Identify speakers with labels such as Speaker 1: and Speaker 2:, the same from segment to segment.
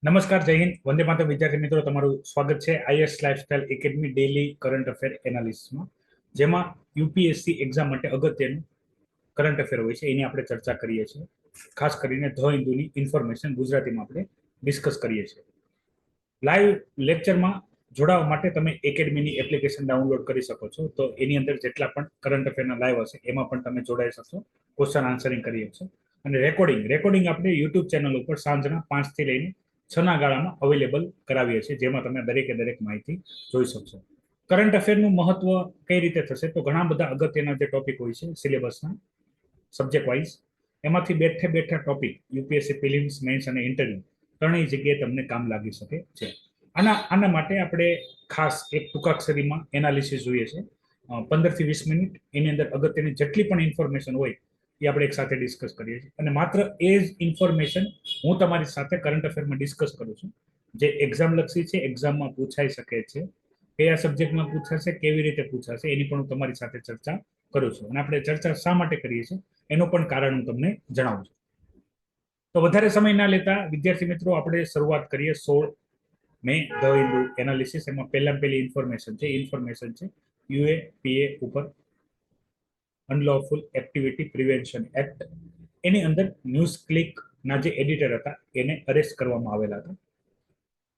Speaker 1: નમસ્કાર, જય હિન્દ, વંદે માતરમ. વિદ્યાર્થી મિત્રો, તમારું સ્વાગત છે IS lifestyle academy daily current affair એનાલિસિસમાં, જેમાં યુપીએસસી એક્ઝામ માટે અગત્યનું કરંટ અફેર હોય છે એની આપણે ચર્ચા કરીએ છીએ. ખાસ કરીને ધ હિન્દુની ઇન્ફોર્મેશન ગુજરાતીમાં આપણે ડિસ્કસ કરીએ છીએ. લાઈવ લેક્ચરમાં જોડાવા માટે તમે એકેડમીની એપ્લિકેશન ડાઉનલોડ કરી શકો છો. તો એની અંદર જેટલા પણ કરંટ અફેરના લાઈવ હશે એમાં પણ તમે જોડાઈ શકશો, ક્વેશ્ચન આન્સરિંગ કરી શકશો. અને રેકોર્ડિંગ આપણે યુટ્યુબ ચેનલ ઉપર સાંજના 5 થી લઈને 6 ના ગાળામાં અવેલેબલ કરાવીએ છીએ, જેમાં તમે દરેક માહિતી જોઈ શકશો. કરંટ અફેરનું મહત્વ કઈ રીતે થશે? તો ઘણા બધા અગત્યના જે ટોપિક હોય છે સિલેબસના સબ્જેક્ટ વાઇઝ, એમાંથી બેઠા ટોપિક યુપીએસસી પ્રિલિમ્સ, મેન્સ અને ઇન્ટરવ્યુ ત્રણેય જગ્યાએ તમને કામ લાગી શકે છે. આના માટે આપણે ખાસ એક ટૂંકાક્ષરીમાં એનાલિસિસ જોઈએ છે, 15 થી 20 મિનિટ. એની અંદર અગત્યની જેટલી પણ ઇન્ફોર્મેશન હોય એ આપણે એક સાથે ડિસ્કસ કરીએ છીએ. અને માત્ર એ જ ઇન્ફોર્મેશન હું તમારી સાથે કરંટ અફેરમાં ડિસ્કસ કરું છું, જે એક્ઝામ લક્ષી છે, એક્ઝામમાં પૂછાઈ શકે છે, કયા સબ્જેક્ટમાં પૂછાશે, કેવી રીતે પૂછાશે, એની પણ હું તમારી સાથે ચર્ચા કરું છું. અને આપણે ચર્ચા શા માટે કરીએ છીએ એનું પણ કારણ હું તમને જણાવું છું. તો વધારે સમય ના લેતા વિદ્યાર્થી મિત્રો, આપણે શરૂઆત કરીએ 16 મે ધ હિન્દુ એનાલિસિસ. એમાં પહેલી ઇન્ફોર્મેશન છે યુએપીએ ઉપર, અનલોફુલ એક્ટિવિટી પ્રિવેન્શન એક્ટ. એની અંદર ન્યૂઝ ક્લિકના જે એડિટર હતા એને અરેસ્ટ કરવામાં આવેલા હતા.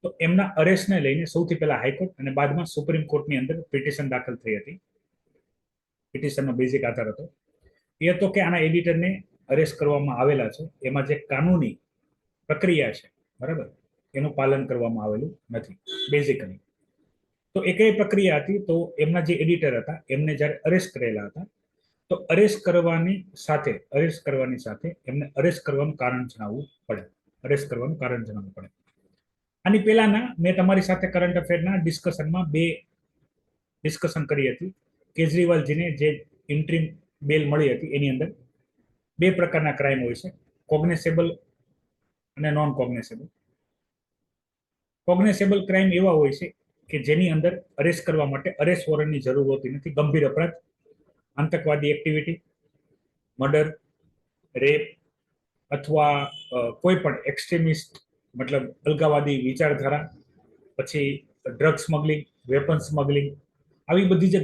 Speaker 1: તો એમના અરેસ્ટને લઈને સૌથી પહેલા હાઈકોર્ટ અને બાદમાં સુપ્રીમ કોર્ટની અંદર પિટિશન દાખલ થઈ હતી. પિટિશનનો બેઝિક આધાર હતો એ હતો કે આના એડિટરને અરેસ્ટ કરવામાં આવેલા છે, એમાં જે કાનૂની પ્રક્રિયા છે, બરાબર, એનું પાલન કરવામાં આવેલું નથી બેઝિકલી. તો એ કઈ પ્રક્રિયા હતી? તો એમના જે એડિટર હતા એમને જ્યારે અરેસ્ટ કરેલા હતા, તો અરેસ્ટ કરવાની સાથે એમને અરેસ્ટ કરવાનું કારણ જણાવવું પડે. આની પહેલાના મેં તમારી સાથે કરંટ અફેરના ડિસ્કશનમાં ડિસ્કશન કરી હતી. કેજરીવાલજીને જે ઇન્ટ્રીમ બેલ મળી હતી એની અંદર બે પ્રકારના ક્રાઇમ હોય છે, કોગ્નેસેબલ અને નોન કોગ્નેસેબલ. કોગ્નેસેબલ ક્રાઇમ એવા હોય છે કે જેની અંદર અરેસ્ટ કરવા માટે અરેસ્ટ વોરંટની જરૂર હોતી નથી. ગંભીર અપરાધ, આતંકવાદી એક્ટિવિટી, મર્ડર, રેપ અથવા કોઈ પણ એક્સ્ટ્રીમિસ્ટ મતલબ અલગાવાદી વિચારધારા, પછી ડ્રગ સ્મગલિંગ, વેપન સ્મગલિંગ, આવી બધી જે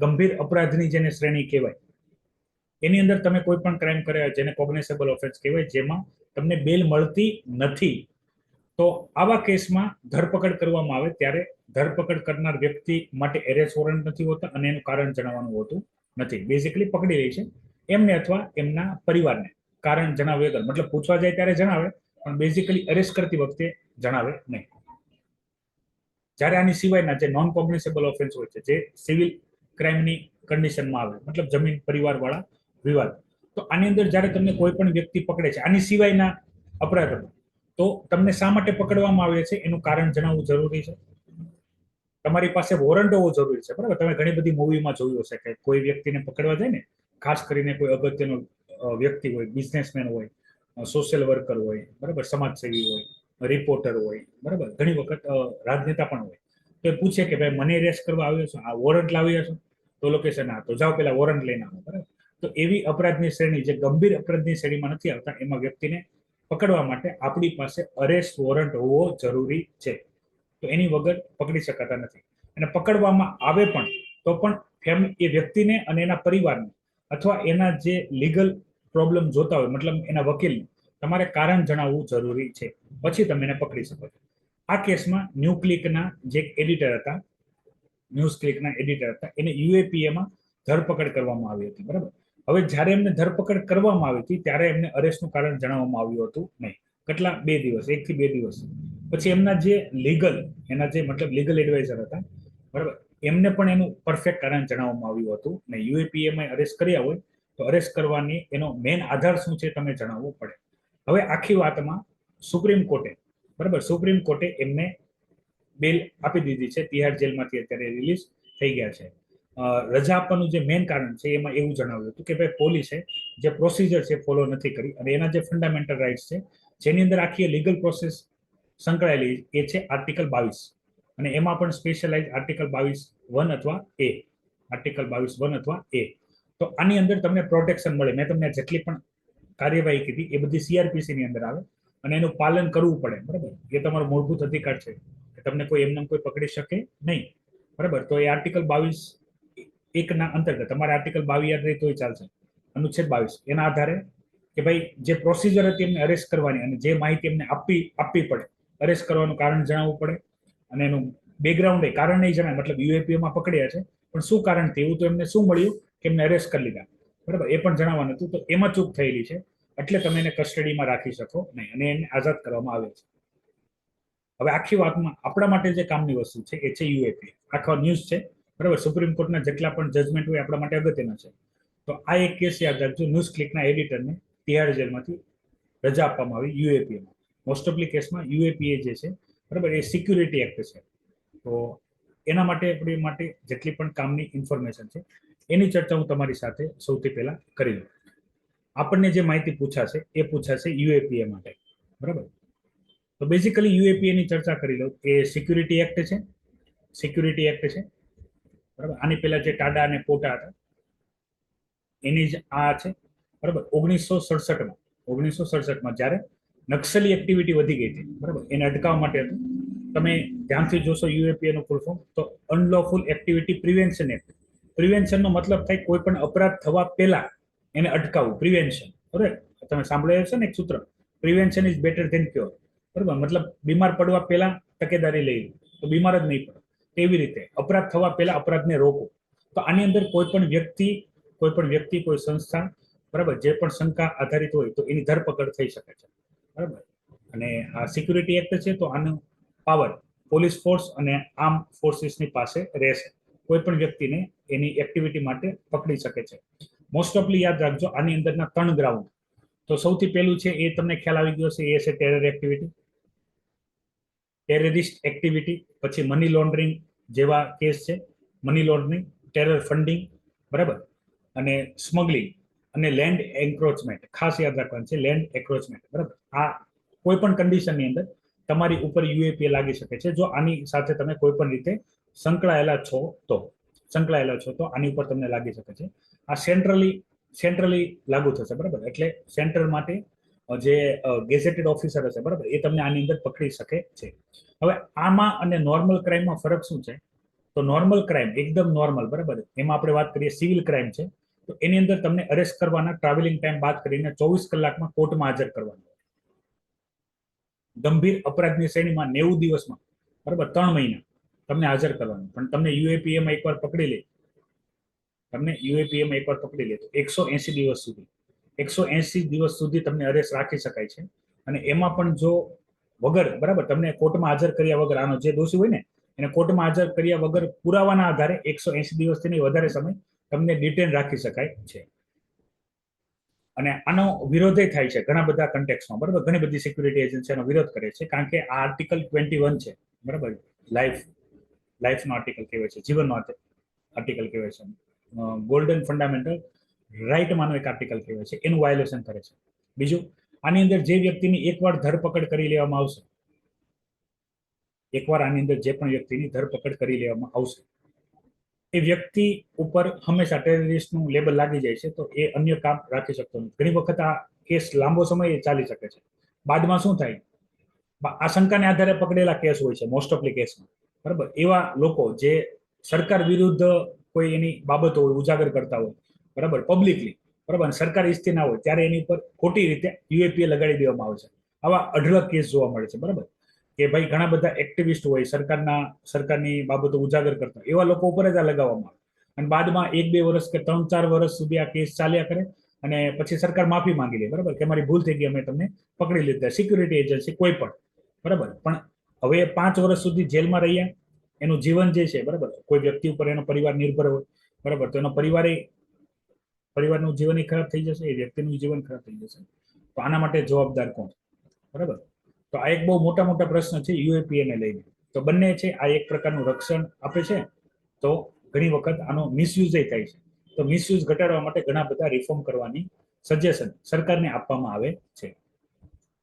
Speaker 1: ગંભીર અપરાધની જેને શ્રેણી કહેવાય, એની અંદર તમે કોઈ પણ ક્રાઇમ કર્યા જેને કોગ્નેસેબલ ઓફેન્સ કહેવાય, જેમાં તમને બેલ મળતી નથી. તો આવા કેસમાં ધરપકડ કરવામાં આવે ત્યારે ધરપકડ કરનાર વ્યક્તિ માટે એરેસ્ટ વોરંટ નથી હોતા અને એનું કારણ જણાવવાનું હોતું નથી. બેઝિકલી પકડી લે છે એમને અથવા એમના પરિવારને કારણ જણાવ્યા વગર. મતલબ પૂછવા જાય ત્યારે જણાવે, પણ બેઝિકલી અરેસ્ટ કરતી વખતે જણાવે નહીં. જ્યારે આની સિવાયના જે નોન કોગ્નિસેબલ ઓફેન્સ હોય છે, જે સિવિલ ક્રાઇમની કન્ડિશનમાં આવે, મતલબ જમીન પરિવાર વાળા વિવાદ, તો આની અંદર જ્યારે તમને કોઈ પણ વ્યક્તિ પકડે છે આની સિવાયના અપરાધો, તો તમને શા માટે પકડવામાં આવે છે એનું કારણ જણાવવું જરૂરી છે. તમારી પાસે વોરંટ હોવો જરૂરી છે, બરાબર. તમે ઘણી બધી મૂવીમાં જોયું હશે કે કોઈ વ્યક્તિને પકડવા જાય ને, ખાસ કરીને કોઈ અગત્યનો વ્યક્તિ હોય, બિઝનેસમેન હોય, સોશિયલ વર્કર હોય, બરાબર, સમાજસેવી હોય, રિપોર્ટર હોય, બરાબર, ઘણી વખત રાજનેતા પણ હોય, તો એ પૂછે કે ભાઈ મને અરેસ્ટ કરવા આવ્યો છો, આ વોરંટ લાવ્યા છો? તો લોકેશન આ, તો જાઓ પેલા વોરંટ લઈને આવો, બરાબર. તો એવી અપરાધની શ્રેણી જે ગંભીર અપરાધની શ્રેણીમાં નથી આવતા, એમાં વ્યક્તિને પકડવા માટે આપણી પાસે અરેસ્ટ વોરંટ હોવો જરૂરી છે. તો એની વગર પકડી શકાતા નથી. અને પકડવામાં આવે પણ તો પણ એ વ્યક્તિને અને એના પરિવારને અથવા એના જે લીગલ પ્રોબ્લેમ જોતા હોય, મતલબ એના વકીલને તમારે કારણ જણાવવું જરૂરી છે, પછી તમે એને પકડી શકો છો. આ કેસમાં ન્યૂઝ ક્લિકના એડિટર હતા એને યુએપીએમાં ધરપકડ કરવામાં આવી હતી, બરાબર. હવે જ્યારે એમને ધરપકડ કરવામાં આવી હતી ત્યારે એમને અરેસ્ટનું કારણ જણાવવામાં આવ્યું હતું નહીં. કેટલા? 2 દિવસ, 1 થી 2 દિવસ પછી એમના જે લીગલ એડવાઇઝર હતા, બરાબર, એમને પણ એનું પરફેક્ટ કારણ જણાવવામાં આવ્યું હતું ને. યુએપીએમાં અરેસ્ટ કર્યા હોય તો અરેસ્ટ કરવાની એનો મેઇન આધાર શું છે તમે જણાવવું પડે. હવે આખી વાતમાં સુપ્રીમ કોર્ટે એમને બેલ આપી દીધી છે. તિહાડ જેલમાંથી અત્યારે રિલીઝ થઈ ગયા છે. રજા આપવાનું જે મેઇન કારણ છે એમાં એવું જણાવ્યું હતું કે ભાઈ પોલીસે જે પ્રોસિજર છે ફોલો નથી કરી, અને એના જે ફંડામેન્ટલ રાઇટ્સ છે જેની અંદર આખી લીગલ પ્રોસેસ સંકળાયેલી એ છે આર્ટિકલ 22, અને એમાં પણ સ્પેશિયલાઇઝ આર્ટિકલ 22(1) અથવા એ. તો આની અંદર તમને પ્રોટેક્શન મળે. મેં તમને જેટલી પણ કાર્યવાહી કીધી એ બધી સીઆરપીસી ની અંદર આવે. અને એનું પાલન કરવું પડે, બરાબર. એ તમારો મૂળભૂત અધિકાર છે કે તમને કોઈ એમને કોઈ પકડી શકે નહીં, બરાબર. તો એ આર્ટિકલ 22 ના અંતર્ગત તમારે આર્ટિકલ 22 યાદ રહી તો ચાલશે. અનુચ્છેદ 22 એના આધારે કે ભાઈ જે પ્રોસિજર હતી એમને અરેસ્ટ કરવાની અને જે માહિતી એમને આપવી પડે, અરેસ્ટ કરવાનું કારણ જણાવવું પડે અને એનું બેકગ્રાઉન્ડ એ કારણ નહીં જણાય, મતલબ યુએપીએમાં પકડ્યા છે પણ શું કારણ થયું, તો એમને શું મળ્યું કે એમને અરેસ્ટ કરી લીધા, બરાબર, એ પણ જણાવવાનું હતું. તો એમાં ચૂક થયેલી છે એટલે તમે એને કસ્ટડીમાં રાખી શકો નહીં અને એને આઝાદ કરવામાં આવે છે. હવે આખી વાતમાં આપણા માટે જે કામની વસ્તુ છે એ છે યુએપીએ. આખો ન્યૂઝ છે, બરાબર. સુપ્રીમ કોર્ટના જેટલા પણ જજમેન્ટ હોય આપણા માટે અગત્યના છે. તો આ એક કેસ યાદ રાખજો, ન્યૂઝ ક્લિકના એડિટરને તિહાડ જેલમાંથી રજા આપવામાં આવી યુએપીએમાં. મોસ્ટ ઓફલી કેસમાં યુએપીએ જે છે, બરાબર, એ સિક્યુરિટી એક્ટ છે. તો એના માટે આપણી માટે જેટલી પણ કામની ઇન્ફોર્મેશન છે એની ચર્ચા હું તમારી સાથે સૌથી પહેલા કરી લઉં. આપણને જે માહિતી પૂછાશે એ પૂછાશે યુએપીએ માટે, બરાબર. તો બેઝિકલી યુએપીએ ની ચર્ચા કરી લઉં. એ સિક્યુરિટી એક્ટ છે, સિક્યુરિટી એક્ટ છે, બરાબર. આની પહેલા જે ટાડા અને પોટા હતા એની જ આ છે, બરાબર. 1967માં જ્યારે નક્સલી એક્ટિવિટી વધી ગઈ હતી, બરાબર, એને અટકાવવા માટે હતું. તમે ધ્યાનથી જોશો યુએપીએ નું ફૂલ ફોર્મ તો અનલોફુલ એક્ટિવિટી પ્રિવેન્શન એક્ટ. પ્રિવેન્શનનો મતલબ થાય કોઈ પણ અપરાધ થવા પહેલા એને અટકાવવું, પ્રિવેન્શન, બરાબર. તમે સાંભળ્યું છે ને એક સૂત્ર, prevention is better than cure, બરાબર. મતલબ બીમાર પડવા પહેલા તકેદારી લઈ તો બીમાર જ નહીં પડે. એવી રીતે અપરાધ થવા પહેલા અપરાધને રોકો. તો આની અંદર કોઈ પણ વ્યક્તિ કોઈ સંસ્થા, બરાબર, જે પણ શંકા આધારિત હોય તો એની ધરપકડ થઈ શકે છે, બરાબર. અને આ સિક્યુરિટી એક્ટ છે તો આનો પાવર પોલીસ ફોર્સ અને આર્મ ફોર્સિસની પાસે રહેશે. કોઈ પણ વ્યક્તિને એની એક્ટિવિટી માટે પકડી શકે છે. મોસ્ટ ઓફલી યાદ રાખજો આની અંદરના 3 ગ્રાઉન્ડ. તો સૌથી પહેલું છે એ તમને ખ્યાલ આવી ગયો છે, એ છે ટેરર એક્ટિવિટી, ટેરરિસ્ટ એક્ટિવિટી. પછી મની લોન્ડરિંગ જેવા કેસ છે, મની લોન્ડરિંગ, ટેરર ફંડિંગ, બરાબર, અને સ્મગલિંગ અને લેન્ડ એન્ક્રોચમેન્ટ. ખાસ યાદ રાખવાનું છે લેન્ડ એન્ક્રોચમેન્ટ, બરાબર. આ કોઈ પણ કન્ડિશનની અંદર તમારી ઉપર યુએપીએ લાગી શકે છે જો આની સાથે તમે કોઈ પણ રીતે સંકળાયેલા છો તો આની ઉપર તમને લાગી શકે છે. આ સેન્ટ્રલી લાગુ થશે, બરાબર. એટલે સેન્ટ્રલ માટે જે ગેઝેટેડ ઓફિસર હશે, બરાબર, એ તમને આની અંદર પકડી શકે છે. હવે આમાં અને નોર્મલ ક્રાઇમમાં ફરક શું છે? તો નોર્મલ ક્રાઇમ એકદમ નોર્મલ, બરાબર, એમાં આપણે વાત કરીએ સિવિલ ક્રાઇમ છે તો એની અંદર તમને અરેસ્ટ કરવાના ટ્રાવેલિંગ ટાઈમ બાદ કરીને 24 કલાકમાં કોર્ટમાં હાજર કરવાનું. ગંભીર અપરાધની શ્રેણીમાં 90 દિવસમાં, બરાબર, 3 મહિના તમને હાજર કરવાનું. પણ તમને યુએપીએમાં એકવાર પકડી લે તો 180 દિવસ સુધી તમને અરેસ્ટ રાખી શકાય છે. અને એમાં પણ જો વગર, બરાબર, તમને કોર્ટમાં હાજર કર્યા વગર, આનો જે દોષી હોય ને એને કોર્ટમાં હાજર કર્યા વગર પુરાવાના આધારે 180 દિવસથી વધારે સમય તમને ડિટેન રાખી શકાય છે. અને આનો વિરોધ થાય છે ઘણા બધા કન્ટેક્સમાં, બરાબર. ઘણી બધી સિક્યુરિટી એજન્સી એનો વિરોધ કરે છે કારણ કે આ આર્ટિકલ 21 છે, બરાબર. લાઈફનો આર્ટિકલ કહેવાય છે, જીવનનો આર્ટિકલ કહેવાય છે, ગોલ્ડન ફંડામેન્ટલ રાઈટમાંનો એક આર્ટિકલ કહેવાય છે, એનું વાયોલેશન કરે છે. બીજું, આની અંદર જે વ્યક્તિની એકવાર ધરપકડ કરી લેવામાં આવશે, આની અંદર જે પણ વ્યક્તિની ધરપકડ કરી લેવામાં આવશે એ વ્યક્તિ ઉપર હંમેશા ટેરરિસ્ટનું લેબલ લાગી જાય છે તો એ અન્ય કામ રાખી શકતો નથી. ઘણી વખત આ કેસ લાંબો સમય ચાલી શકે છે. બાદમાં શું થાય, આશંકાને આધારે પકડેલા કેસ હોય છે મોસ્ટ ઓફલી કેસમાં, બરાબર. એવા લોકો જે સરકાર વિરુદ્ધ કોઈ એની બાબતો હોય ઉજાગર કરતા હોય, બરાબર, પબ્લિકલી, બરાબર, સરકાર ઈચ્છતી ના હોય ત્યારે એની ઉપર ખોટી રીતે યુએપીએ લગાડી દેવામાં આવે છે. આવા અઢળક કેસ જોવા મળે છે, બરાબર. કે ભાઈ ઘણા બધા એક્ટિવિસ્ટ હોય સરકારની બાબતો ઉજાગર કરતા, એવા લોકો ઉપર જ આ લગાવવામાં આવે અને બાદમાં 1-2 વર્ષ કે 3-4 વર્ષ સુધી આ કેસ ચાલ્યા કરે અને પછી સરકાર માફી માંગી લે, બરાબર, કે મારી ભૂલ થઈ ગઈ, અમે તમને પકડી લીધા, સિક્યુરિટી એજન્સી કોઈ પણ, બરાબર. પણ હવે 5 વર્ષ સુધી જેલમાં રહ્યા, એનું જીવન જે છે, બરાબર, કોઈ વ્યક્તિ ઉપર એનો પરિવાર નિર્ભર હોય, બરાબર, તો એનો પરિવારનું જીવન ખરાબ થઈ જશે, એ વ્યક્તિનું જીવન ખરાબ થઈ જશે. તો આના માટે જવાબદાર કોણ, બરાબર. તો આ એક બહુ મોટા પ્રશ્ન છે યુએપીએ ને લઈને. તો બંને છે આ એક પ્રકારનું રક્ષણ આપે છે, તો ઘણી વખત આનો મિસયુઝ થાય છે. તો મિસયુઝ ઘટાડવા માટે ઘણા બધા રિફોર્મ કરવાની સજેશન સરકારને આપવામાં આવે છે.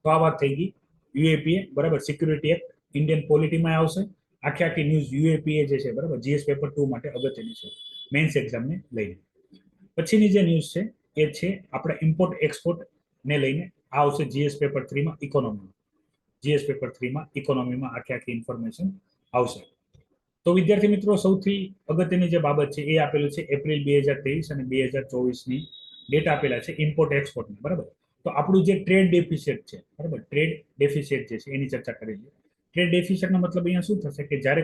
Speaker 1: તો આ વાત થઈ ગઈ યુએપીએ, બરાબર. સિક્યુરિટી એક્ટ ઇન્ડિયન પોલિટીમાં આવશે. આખી ન્યૂઝ યુએપીએ જે છે, બરાબર, જીએસ પેપર 2 માટે અગત્યની છે મેઇન્સ એક્ઝામને લઈને. પછીની જે ન્યૂઝ છે એ છે આપણે ઇમ્પોર્ટ એક્સપોર્ટ ને લઈને આ આવશે જીએસ પેપર 3 માં ઇકોનોમી. જીએસ પેપર 3 માં ઇકોનોમીમાં આખી ઇન્ફોર્મેશન આવશે. તો વિદ્યાર્થી મિત્રો, સૌથી અગત્યની જે બાબત છે એ આપેલું છે એપ્રિલ 2023 અને 2024ની ડેટા આપેલા છે ઇમ્પોર્ટ એક્સપોર્ટની, બરાબર. તો આપણું જે ટ્રેડ ડેફિસિટ છે, બરાબર, ટ્રેડ ડેફિસિટ જે છે એની ચર્ચા કરી લઈએ. ટ્રેડ ડેફિસિટનો મતલબ અહીંયા શું થશે કે જ્યારે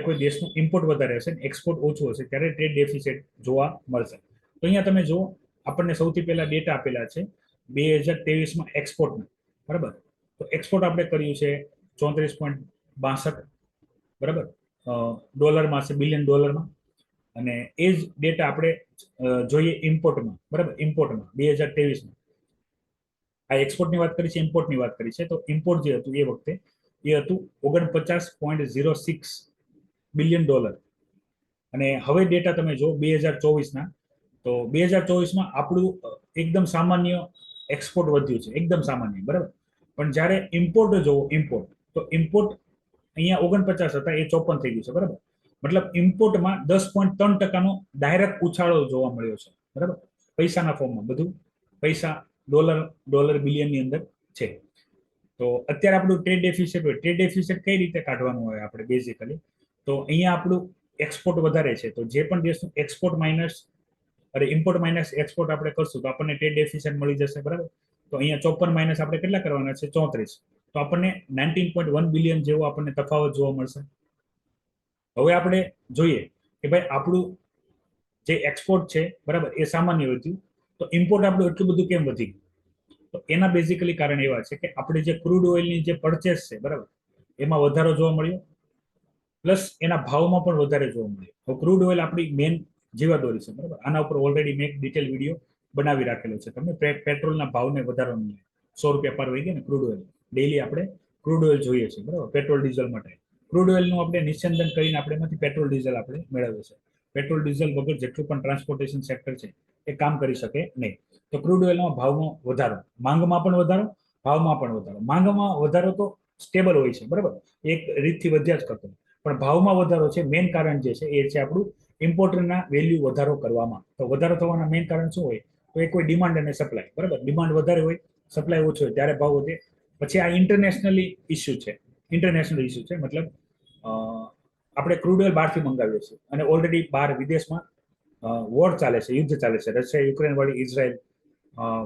Speaker 1: કોઈ દેશનું ઇમ્પોર્ટ વધારે હશે ને એક્સપોર્ટ ઓછું હશે ત્યારે ટ્રેડ ડેફિસિટ જોવા મળશે. તો અહીંયા તમે જુઓ, આપણને સૌથી પહેલા ડેટા આપેલા છે 2023માં એક્સપોર્ટના, બરાબર. તો એક્સપોર્ટ આપણે કર્યું છે 34.62, બરાબર, ડોલરમાં છે, બિલિયન ડોલરમાં. અને એ જ ડેટા આપણે જોઈએ ઇમ્પોર્ટમાં, બરાબર, ઇમ્પોર્ટમાં 2023માં. આ એક્સપોર્ટની વાત કરી છે, ઇમ્પોર્ટની વાત કરી છે. તો ઇમ્પોર્ટ જે હતું એ વખતે એ હતું 49.06 બિલિયન ડોલર. અને હવે ડેટા તમે જો 2024ના, તો 2024માં આપણું એકદમ સામાન્ય એક્સપોર્ટ વધ્યું છે, એકદમ સામાન્ય, બરાબર. પણ જ્યારે ઇમ્પોર્ટ જોવો, તો ઇમ્પોર્ટ અહીંયા 49 હતા, એ 54 થઈ ગયું છે, બરાબર. મતલબ ઇમ્પોર્ટમાં 10.3%નો ડાયરેક્ટ ઉછાળો જોવા મળ્યો છે, બરાબર. પૈસાના ફોર્મમાં બધું પૈસા ડોલર બિલિયનની અંદર છે. તો અત્યારે આપણું ટ્રેડ ડેફિસિટ હોય, ટ્રેડ ડેફિસિટ કઈ રીતે કાઢવાનું હોય આપણે બેઝિકલી, તો અહીંયા આપણું એક્સપોર્ટ વધારે છે, તો જે પણ દેશનું ઇમ્પોર્ટ માઇનસ એક્સપોર્ટ આપણે કરશું તો આપણને ટ્રેડ ડેફિસિટ મળી જશે, બરાબર. તો અહીંયા 54 માઇનસ આપણે કેટલા કરવાના છે? 34. તો આપણને 19.1 બિલિયન જેવો આપણને તફાવત જોવા મળશે. હવે આપણે જોઈએ કે ભાઈ આપણું જે એક્સપોર્ટ છે, બરાબર, એ સામાન્ય વધ્યું, તો ઇમ્પોર્ટ આપણું એટલું બધું કેમ વધી ગયું? તો એના બેઝિકલી કારણ એવા છે કે આપણે જે ક્રૂડ ઓઇલની જે પરચેસ છે, બરાબર, એમાં વધારો જોવા મળ્યો, પ્લસ એના ભાવમાં પણ વધારે જોવા મળ્યો. તો ક્રૂડ ઓઇલ આપણી મેન જીવાદોરી છે, બરાબર. આના ઉપર ઓલરેડી મેં એક ડિટેલ વિડીયો બનાવી રાખેલો છે. તમે પેટ્રોલના ભાવને વધારવાનું ₹100 પર વહી ગયા ને ક્રૂડ ઓઇલ, ડેઈલી આપણે ક્રૂડ ઓઇલ જોઈએ છે, બરાબર, પેટ્રોલ ડીઝલ માટે. ક્રૂડ ઓઇલનું આપણે નિસ્યંદન કરીને આપણે એમાંથી પેટ્રોલ ડીઝલ આપણે મેળવીએ છીએ. પેટ્રોલ ડીઝલ વગર જેટલું પણ ટ્રાન્સપોર્ટેશન સેક્ટર છે એ કામ કરી શકે નહીં. તો ક્રૂડ ઓઇલમાં ભાવમાં વધારો, માંગમાં પણ વધારો, ભાવમાં પણ વધારો. માંગમાં વધારો તો સ્ટેબલ હોય છે, બરાબર, એક રીતથી વધ્યા જ કરતો. પણ ભાવમાં વધારો છે, મેઇન કારણ જે છે એ છે આપણું ઇમ્પોર્ટના વેલ્યુ વધારો કરવામાં. તો વધારો થવાના મેઇન કારણ શું હોય? તો એ કોઈ ડિમાન્ડ અને સપ્લાય, બરાબર. ડિમાન્ડ વધારે હોય, સપ્લાય ઓછો હોય ત્યારે ભાવ વધે. પછી આ ઇન્ટરનેશનલ ઇસ્યુ છે, મતલબ આપણે ક્રૂડ ઓઇલ બહારથી મંગાવીએ છીએ અને ઓલરેડી બહાર વિદેશમાં વોર ચાલે છે, યુદ્ધ ચાલે છે, રશિયા યુક્રેન વાળી, ઇઝરાયલ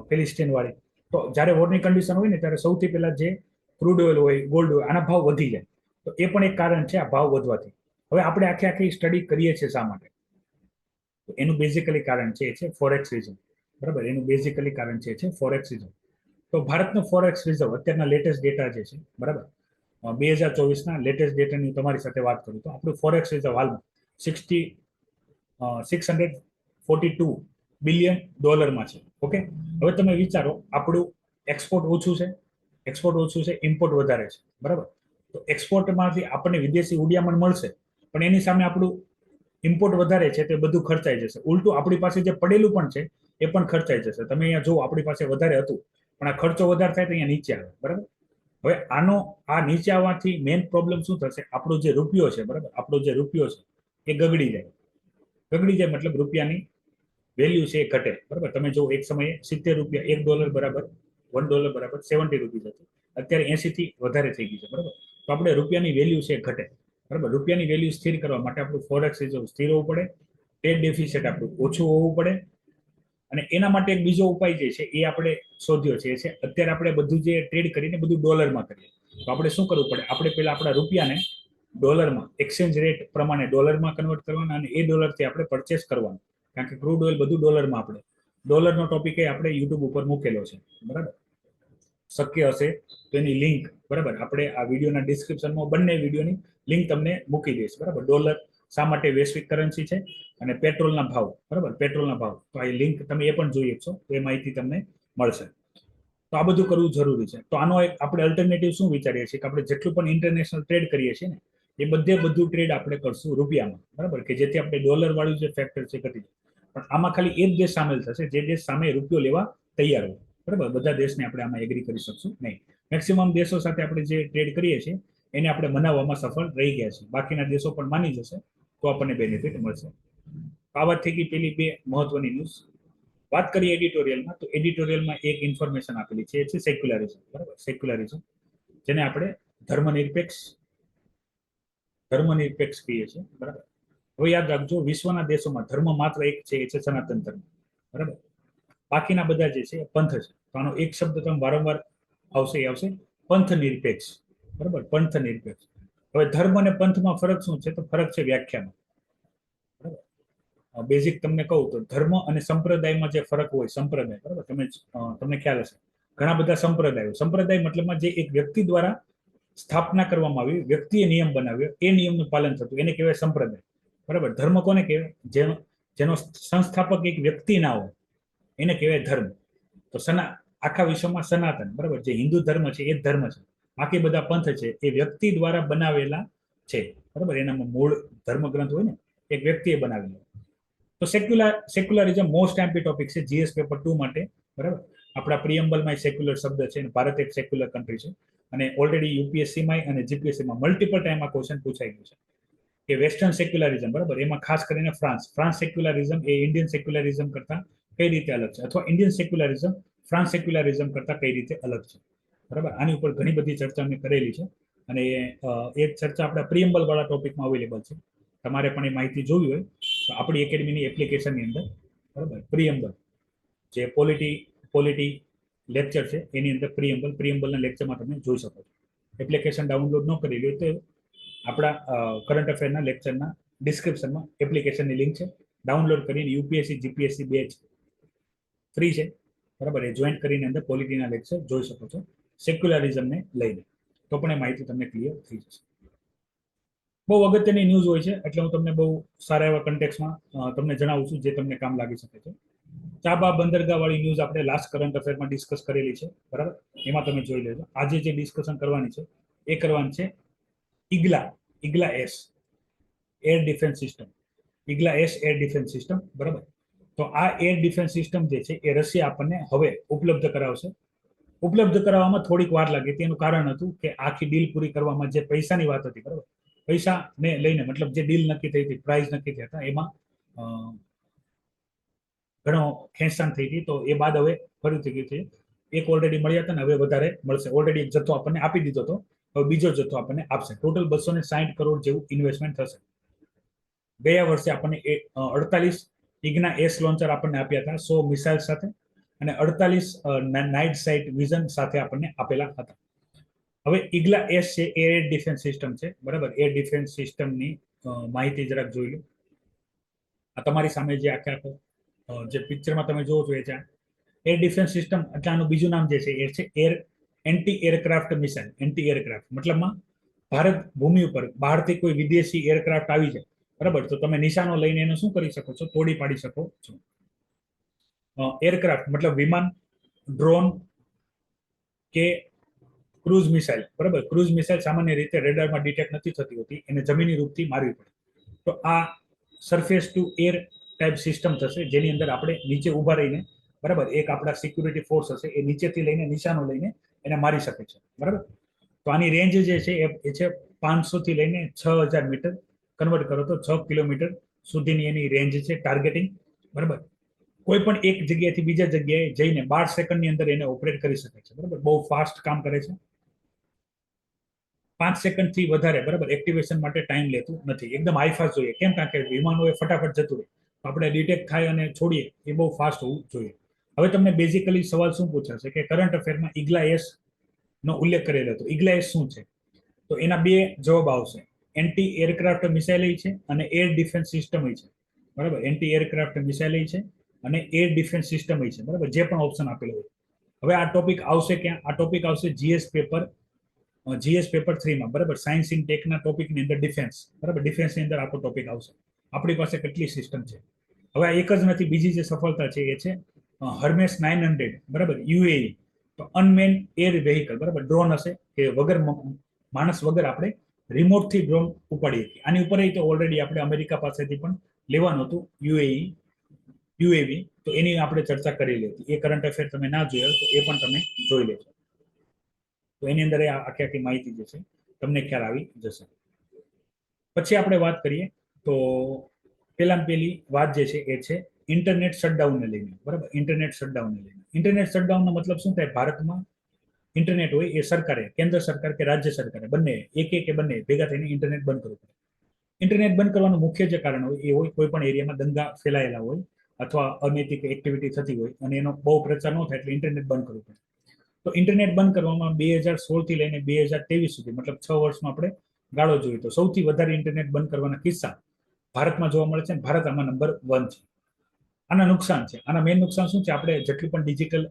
Speaker 1: ફિલિસ્તીન વાળી. તો જ્યારે વોરની કન્ડિશન હોય ને ત્યારે સૌથી પહેલા જે ક્રૂડ ઓઇલ હોય, ગોલ્ડ હોય, આના ભાવ વધી જાય. તો એ પણ એક કારણ છે આ ભાવ વધવાથી. હવે આપણે આખી સ્ટડી કરીએ છીએ શા માટે? તો એનું બેઝિકલી કારણ છે એ છે ફોરેક્સ રિઝર્વ, બરાબર. એનું બેઝિકલી કારણ છે ફોરેક્સ રિઝર્વ. તો ભારતનો ફોરેક્સ રિઝર્વ અત્યારના લેટેસ્ટ ડેટા જે છે, બરાબર, 2024ના લેટેસ્ટ ડેટાની તમારી સાથે વાત કરું તો આપણું ફોરેક્સ રિઝર્વ હાલમાં $642 બિલિયન છે. ઓકે, હવે તમે વિચારો, આપણું એક્સપોર્ટ ઓછું છે, ઇમ્પોર્ટ વધારે છે, બરાબર. તો એક્સપોર્ટમાંથી આપણને વિદેશી ઉડિયામણ મળશે, પણ એની સામે આપણું ઇમ્પોર્ટ વધારે છે, તે બધું ખર્ચાઈ જશે. ઉલટું આપણી પાસે જે પડેલું પણ છે એ પણ ખર્ચાઈ જશે. તમે અહીંયા જુઓ, આપણી પાસે વધારે હતું પણ આ ખર્ચો વધારે થાય તો અહીંયા નીચે આવે, બરાબર. હવે આ નીચે આવવાથી મેઇન પ્રોબ્લેમ શું થશે? આપણો જે રૂપિયો છે, બરાબર, એ ગગડી જાય મતલબ રૂપિયાની વેલ્યુ છે એ ઘટે, બરાબર. તમે જો એક સમયે ₹70, $1 બરાબર $1 બરાબર 70 રૂપીસ હતું, અત્યારે 80 થી વધારે થઈ ગઈ છે, બરાબર. તો આપણે રૂપિયાની વેલ્યુ છે ઘટે, બરાબર. રૂપિયાની વેલ્યુ સ્થિર કરવા માટે આપણું ફોરેક્સ રિઝર્વ સ્થિર હોવું પડે, ટ્રેડ ડેફિસિટ આપણું ઓછું હોવું પડે. અને એના માટે એક બીજો ઉપાય જે છે એ આપણે શોધ્યો છે, અત્યારે આપણે બધું જે ટ્રેડ કરીને બધું ડોલરમાં કરીએ. તો આપણે શું કરવું પડે? આપણે પહેલા આપણા રૂપિયાને ડોલરમાં એક્સચેન્જ રેટ પ્રમાણે ડોલરમાં કન્વર્ટ કરવાના અને એ ડોલરથી આપણે પરચેસ કરવાનું. કારણ કે ક્રૂડ ઓઇલ બધું ડોલરમાં, આપણે ડોલરનો ટોપિક આપણે યુટ્યુબ ઉપર મૂકેલો છે, બરાબર. શક્ય હશે તો એની લિંક, બરાબર, આપણે આ વિડીયોના ડિસ્ક્રિપ્શનમાં બંને વિડીયોની લિંક તમને મૂકી દઈશ, બરાબર. ડોલર શા માટે વૈશ્વિક કરન્સી છે અને પેટ્રોલના ભાવ, બરાબર, પેટ્રોલના ભાવ. તો આ લિંક તમે એ પણ જોઈ શકશો, તો એ માહિતી તમને મળશે. તો આ બધું કરવું જરૂરી છે. તો આનો આપણે અલ્ટરનેટિવ શું વિચારીએ છીએ કે આપણે જેટલું પણ ઇન્ટરનેશનલ ટ્રેડ કરીએ છીએ ને એ બધું ટ્રેડ આપણે કરશું રૂપિયામાં, બરાબર, કે જેથી આપણે ડોલર વાળું જે ફેક્ટર છે ઘટી જાય. પણ આમાં ખાલી એક દેશ સામેલ થશે જે દેશ સામે રૂપિયો લેવા તૈયાર હોય, બરાબર. બધા દેશને આપણે આમાં એગ્રી કરી શકશું નહીં. મેક્સિમમ દેશો સાથે આપણે જે ટ્રેડ કરીએ છીએ એને આપણે મનાવવામાં સફળ રહી ગયા છે. બાકીના દેશો પણ માની જશે તો આપણને બેનિફિટ મળશે. આ વાત થઈ ગઈ પેલી બે મહત્વની ન્યૂઝ. વાત કરીએ એડિટોરિયલમાં, તો એડિટોરિયલમાં એક ઇન્ફોર્મેશન આપેલી છે, એ છે સેક્યુલરિઝમ. બરાબર, સેક્યુલરિઝમ જેને આપણે ધર્મનિરપેક્ષ કહીએ છીએ. બરાબર, હવે યાદ રાખજો, વિશ્વના દેશોમાં ધર્મ માત્ર એક છે, એ છે સનાતન ધર્મ. બરાબર, બાકીના બધા જે છે પંથ છે. તો આનો એક શબ્દ તમે વારંવાર આવશે, એ આવશે પંથ નિરપેક્ષ. બરાબર, પંથ નિરપેક્ષ. હવે ધર્મ અને પંથમાં ફરક શું છે? તો ફરક છે વ્યાખ્યામાં. બરાબર, બેઝિક તમને કહું તો ધર્મ અને સંપ્રદાયમાં જે ફરક હોય, સંપ્રદાય, બરાબર, તમને ખ્યાલ હશે ઘણા બધા સંપ્રદાય મતલબમાં જે એક વ્યક્તિ દ્વારા સ્થાપના કરવામાં આવી, વ્યક્તિએ નિયમ બનાવ્યો, એ નિયમનું પાલન થતું, એને કહેવાય સંપ્રદાય. બરાબર, ધર્મ કોને કહેવાય? જેનો સંસ્થાપક એક વ્યક્તિ ના હોય, એને કહેવાય ધર્મ. તો આખા વિશ્વમાં સનાતન, બરાબર, જે હિન્દુ ધર્મ છે એ જ ધર્મ છે. બાકી બધા પંથ છે એ વ્યક્તિ દ્વારા બનાવેલા છે. બરાબર, એનામાં મૂળ ધર્મગ્રંથ હોય ને, એક વ્યક્તિએ બનાવેલો. તો સેક્યુલરિઝમ મોસ્ટ એમ્પી ટોપિક છે જીએસ પેપર 2 માટે. બરાબર, આપણા પ્રિએમ્બલમાં સેક્યુલર શબ્દ છે, ભારત એક સેક્યુલર કન્ટ્રી છે, અને ઓલરેડી યુપીએસસીમાં અને જીપીએસસીમાં મલ્ટિપલ ટાઈમ આ ક્વેશ્ચન પૂછાઈ ગયું છે કે વેસ્ટર્ન સેક્યુલરિઝમ, બરાબર, એમાં ખાસ કરીને ફ્રાન્સ સેક્યુલરિઝમ એ ઇન્ડિયન સેક્યુલરિઝમ કરતા કઈ રીતે અલગ છે, અથવા ઇન્ડિયન સેક્યુલરિઝમ ફ્રાન્સ સેક્યુલરિઝમ કરતા કઈ રીતે અલગ છે. બરાબર, આની ઉપર ઘણી બધી ચર્ચા મેં કરેલી છે, અને એ ચર્ચા આપણા પ્રિએમ્બલ વાળા ટોપિકમાં અવેલેબલ છે. તમારે પણ એ માહિતી જોવી હોય તો આપણી એકેડમીની એપ્લિકેશનની અંદર, બરાબર, પ્રિએમ્બલ જે પોલિટી લેક્ચર છે એની અંદર પ્રિએમ્બલના લેક્ચરમાં તમે જોઈ શકો છો. એપ્લિકેશન ડાઉનલોડ ન કરેલી હોય તો આપણા કરંટ અફેરના લેક્ચરના ડિસ્ક્રિપ્શનમાં એપ્લિકેશનની લિંક છે, ડાઉનલોડ કરીને યુપીએસસી જીપીએસસી બેચ ફ્રી છે. બરાબર, એ જોઈન કરીને અંદર પોલિટીના લેક્ચર જોઈ શકો છો સેક્યુલરિઝમને લઈને, તો પણ એ માહિતી તમને ક્લિયર થઈ જશે. બહુ અગત્યની ન્યૂઝ હોય છે, એટલે હું તમને બહુ સારા એવા કન્ટેક્સમાં તમને જણાવું છું જે તમને કામ લાગી શકે છે. ચાબા બંદરગાહ વાળી ન્યૂઝ આપણે લાસ્ટ કરંટ અફેરમાં ડિસ્કસ કરેલી છે. બરાબર, એમાં તમે જોઈ લેજો. આજે જે ડિસ્કશન કરવાની છે એ કરવાની છે Igla S air defence system. Igla S air defence system. બરાબર, તો આ એર ડિફેન્સ સિસ્ટમ જે છે એ રશિયા આપણને હવે ઉપલબ્ધ કરાવશે. ઉપલબ્ધ કરાવવામાં થોડીક વાર લાગી હતી. એનું કારણ હતું કે આખી ડીલ પૂરી કરવામાં જે પૈસાની વાત હતી, બરાબર, પૈસાને લઈને, મતલબ જે ડીલ નક્કી થઈ હતી, પ્રાઇસ નક્કી થયા હતા, એમાં ઘણો ખેંચતાણ થઈ હતી. તો એ બાદ હવે ફરી થઈ ગઈ છે. એક ઓલરેડી મળ્યા હતા ને, હવે વધારે મળશે. ઓલરેડી એક જથ્થો આપણને આપી દીધો હતો, હવે બીજો જથ્થો આપણને આપશે. ટોટલ 260 કરોડ જેવું ઇન્વેસ્ટમેન્ટ થશે. ગયા વર્ષે આપણને 48 ઇગ્ના એસ લોન્ચર આપણને આપ્યા હતા 100 મિસાઇલ સાથે, અને 48 નાઇટ સાઇટ વિઝન સાથે આપણને આપેલા હતા. હવે ઇગ્લા એસ છે એ એર ડિફેન્સ સિસ્ટમ છે. બરાબર, એર ડિફેન્સ સિસ્ટમની માહિતી જરાક જોઈ લો. આ તમારી સામે જે જે પિક્ચરમાં તમે જોવો છો એ છે એર ડિફેન્સ સિસ્ટમ. એટલે આનું બીજું નામ જે છે એ છે anti aircraft missile. Anti aircraft મતલબમાં ભારત ભૂમિ ઉપર બહારથી કોઈ વિદેશી એરક્રાફ્ટ આવી જાય, બરાબર, તો તમે નિશાનો લઈને એને શું કરી શકો છો? તોડી પાડી શકો છો. એરક્રાફ્ટ મતલબ વિમાન, ડ્રોન કે ક્રૂઝ મિસાઇલ. બરાબર, ક્રૂઝ મિસાઇલ સામાન્ય રીતે રેડારમાં ડિટેક્ટ નથી થતી હોતી, એને જમીની રૂપથી મારવી પડે. તો આ surface two air type system થશે, જેની અંદર આપણે નીચે ઉભા રહીને, બરાબર, એક આપણા સિક્યુરિટી ફોર્સ હશે, એ નીચેથી લઈને નિશાનો લઈને એને મારી શકે છે. બરાબર, તો આની રેન્જ જે છે એ છે 500 થી લઈને 6000 મીટર. કન્વર્ટ કરો તો 6 કિલોમીટર સુધીની એની રેન્જ છે ટાર્ગેટિંગ. બરાબર, કોઈ પણ એક જગ્યાએથી બીજા જગ્યાએ જઈને 12 સેકન્ડની અંદર એને ઓપરેટ કરી શકે છે. બરાબર, બહુ ફાસ્ટ કામ કરે છે. 5 સેકન્ડથી વધારે, બરાબર, એક્ટિવેશન માટે ટાઈમ લેતું નથી. એકદમ હાઈ ફાસ્ટ જોઈએ. કેમ? કારણ કે વિમાનો એ ફટાફટ જતું રહે, આપણે ડિટેક્ટ થાય અને છોડીએ એ બહુ ફાસ્ટ હોવું જોઈએ. હવે તમને બેઝિકલી સવાલ શું પૂછાશે કે કરંટ અફેરમાં ઇગ્લા એસ નો ઉલ્લેખ કરેલો હતો. ઇગ્લા એસ શું છે? તો એના બે જવાબ આવશે. એન્ટી એરક્રાફ્ટ મિસાઇલ છે અને એર ડિફેન્સ સિસ્ટમ છે. બરાબર, એન્ટી એરક્રાફ્ટ મિસાઇલ છે અને એર ડિફેન્સ સિસ્ટમ છે. બરાબર, જે પણ ઓપ્શન આપેલો હોય. હવે આ ટોપિક આવશે ક્યાં? આ ટોપિક આવશે જીએસ પેપર 3 માં. બરાબર, સાયન્સ ઇન ટેકના ટોપિકની અંદર ડિફેન્સ. બરાબર, ડિફેન્સની અંદર આખો ટોપિક આવશે. આપણી પાસે કેટલી સિસ્ટમ છે. હવે આ એક જ નથી, બીજી જે સફળતા છે એ છે હર્મેસ 900. બરાબર, યુએઈ, તો અનમેન એર વેહિકલ. બરાબર, ડ્રોન હશે કે વગર માણસ વગર આપણે રિમોટથી ડ્રોન ઉપાડીએ. આની ઉપર તો ઓલરેડી આપણે અમેરિકા પાસેથી પણ લેવાનું હતું યુએવી, તો એની આપણે ચર્ચા કરી લીધી. એ કરંટ અફેર તમે ના જોયા તો એ પણ તમે જોઈ લેજો. તો એની અંદર આખી માહિતી જે છે તમને ખ્યાલ આવી જશે. પછી આપણે વાત કરીએ તો પેલી વાત જે છે એ છે ઇન્ટરનેટ શટડાઉનને લઈને, બરાબર, ઇન્ટરનેટ શટડાઉનને લઈને. ઇન્ટરનેટ શટડાઉનનો મતલબ શું થાય? ભારતમાં ઇન્ટરનેટ હોય એ સરકારે, કેન્દ્ર સરકાર કે રાજ્ય સરકારે, બંને કે બંને ભેગા થઈને ઇન્ટરનેટ બંધ કરવું પડે. ઇન્ટરનેટ બંધ કરવાનું મુખ્ય જે કારણ હોય એ હોય કોઈ પણ એરિયામાં દંગા ફેલાયેલા હોય અથવા અનૈતિક એક્ટિવિટી થતી હોય અને એનો બહુ પ્રચાર ન થાય એટલે ઇન્ટરનેટ બંધ કરવું પડે. તો ઇન્ટરનેટ બંધ કરવામાં 2016 થી લઈને 2023 સુધી, મતલબ 6 વર્ષમાં આપણે ગાળો જોઈએ તો સૌથી વધારે ઇન્ટરનેટ બંધ કરવાના કિસ્સા ભારતમાં જોવા મળે છે. ભારત આમાં નંબર 1 છે. આના નુકસાન છે, આના મેઇન નુકસાન શું છે? આપણે જેટલું પણ ડિજિટલ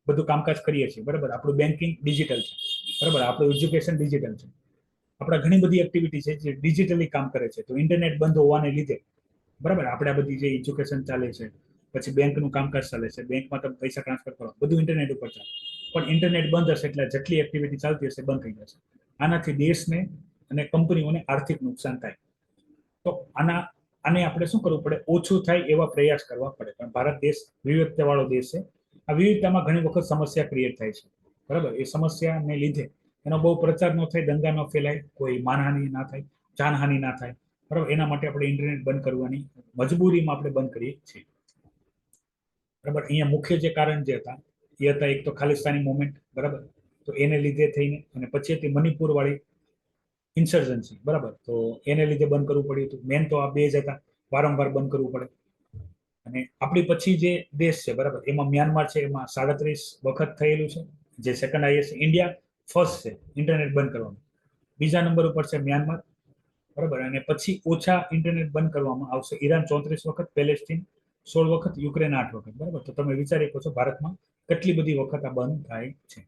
Speaker 1: બધું કામકાજ કરીએ છીએ, બરાબર, આપણું બેન્કિંગ ડિજિટલ છે, બરાબર, આપણું એજ્યુકેશન ડિજિટલ છે, આપણા ઘણી બધી એક્ટિવિટી છે જે ડિજિટલી કામ કરે છે. તો ઇન્ટરનેટ બંધ હોવાને લીધે, બરાબર, આપણે આ બધી જે એજ્યુકેશન ચાલે છે, પછી બેંકનું કામકાજ ચાલે છે, બેંકમાં તમે પૈસા ટ્રાન્સફર કરો, બધું ઇન્ટરનેટ ઉપર ચાલે. પણ ઇન્ટરનેટ બંધ હશે એટલે જેટલી એક્ટિવિટી ચાલતી હશે બંધ થઈ જશે. આનાથી દેશને અને કંપનીઓને આર્થિક નુકસાન થાય. તો આને આપણે શું કરવું પડે? ઓછું થાય એવા પ્રયાસ કરવા પડે. પણ ભારત દેશ વિવિધતાવાળો દેશ છે. આ વિવિધતામાં ઘણી વખત સમસ્યા ક્રિએટ થાય છે, બરાબર. એ સમસ્યાને લીધે એનો બહુ પ્રચાર ન થાય, દંગા ન ફેલાય, કોઈ માનહાનિ ના થાય, જાનહાનિ ના થાય, બરાબર. એના માટે આપણે ઇન્ટરનેટ બંધ કરવાની મજબૂરીમાં આપણે બંધ કરીએ છીએ, બરાબર. અહીંયા મુખ્ય જે કારણ જે હતા એ હતા એક તો ખાલિસ્તાની મુવમેન્ટ, બરાબર, તો એને લીધે થઈને, અને પછી હતી મણિપુર વાળી ઇન્સર્જન્સી, બરાબર, તો એને લીધે બંધ કરવું પડ્યું હતું. મેન તો આ બે જ હતા, વારંવાર બંધ કરવું પડે. અને આપણી પછી જે દેશ છે, બરાબર, એમાં મ્યાનમાર છે, એમાં 37 વખત થયેલું છે, જે સેકન્ડ હાઈએસ્ટ. ઇન્ડિયા ફર્સ્ટ છે ઇન્ટરનેટ બંધ કરવામાં, બીજા નંબર ઉપર છે મ્યાનમાર, બરાબર. અને પછી ઓછા ઇન્ટરનેટ બંધ કરવામાં આવશે ઈરાન 34 વખત, પેલેસ્ટીન 16 વખત, યુક્રેન 8 વખત, બરાબર. તો તમે વિચારી શકો છો ભારતમાં કેટલી બધી વખત આ બંધ થાય છે.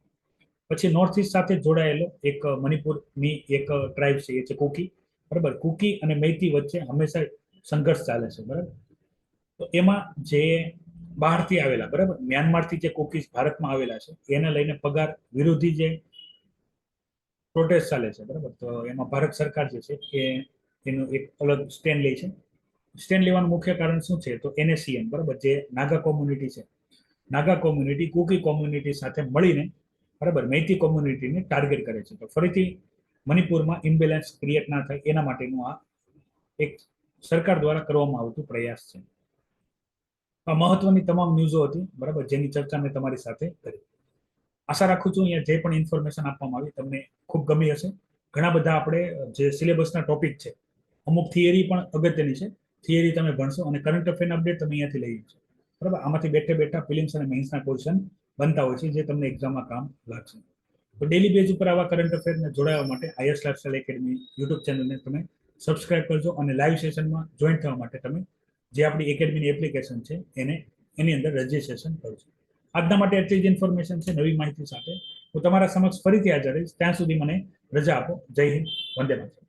Speaker 1: પછી નોર્થ ઇસ્ટ સાથે જોડાયેલો એક મણિપુરની એક ટ્રાઇબ છે, એ છે કુકી, બરાબર. કુકી અને મૈતી વચ્ચે હંમેશા સંઘર્ષ ચાલે છે, બરાબર. તો એમાં જે બહારથી આવેલા, બરાબર, મ્યાનમારથી જે કુકીઝ ભારતમાં આવેલા છે એને લઈને પગાર વિરોધી જે પ્રોટેસ્ટ ચાલે છે, બરાબર. તો એમાં ભારત સરકાર જે છે એ એનું એક અલગ સ્ટેન્ડ લે છે. સ્ટેન્ડ લેવાનું મુખ્ય કારણ શું છે? તો NSCN, બરાબર, જે નાગા કોમ્યુનિટી છે, નાગા કોમ્યુનિટી કુકી કોમ્યુનિટી સાથે મળીને, બરાબર, મૈતી કોમ્યુનિટીને ટાર્ગેટ કરે છે. તો ફરીથી મણિપુરમાં ઇમ્બેલેન્સ ક્રિએટ ના થાય એના માટેનું આ એક સરકાર દ્વારા કરવામાં આવતું પ્રયાસ છે. આ મહત્વની તમામ ન્યૂઝો હતી, બરાબર, જેની ચર્ચા મેં તમારી સાથે કરી. આશા રાખું છું અહીંયા જે પણ ઇન્ફોર્મેશન આપવામાં આવી તમને ખૂબ ગમી હશે. ઘણા બધા આપણે જે સિલેબસના ટોપિક છે, અમુક થિયરી પણ અગત્યની છે, થિયરી તમે ભણશો અને કરંટ અફેરના અપડેટ તમે અહીંયાથી લઈ જશો, બરાબર. આમાંથી બેઠે બેઠા ફિલિમ્સ અને મેઇન્સના ક્વેશ્ચન બનતા હોય છે જે તમને એક્ઝામમાં કામ લાગશે. તો ડેલી બેઝ ઉપર આવા કરંટ અફેરને જોડાવા માટે IS લાઇફસ્ટાઇલ એકેડમી યુટ્યુબ ચેનલને તમે સબસ્ક્રાઇબ કરજો અને લાઈવ સેશનમાં જોઈન થવા માટે તમે જે આપણી એકેડમીની એપ્લિકેશન છે એની અંદર રજીસ્ટ્રેશન કરજો. આજના માટે એટલી જ ઇન્ફોર્મેશન છે. નવી માહિતી સાથે હું તમારા સમક્ષ ફરીથી હાજર રહીશ. ત્યાં સુધી મને રજા આપો. જય હિન્દ, વંદે માતરમ.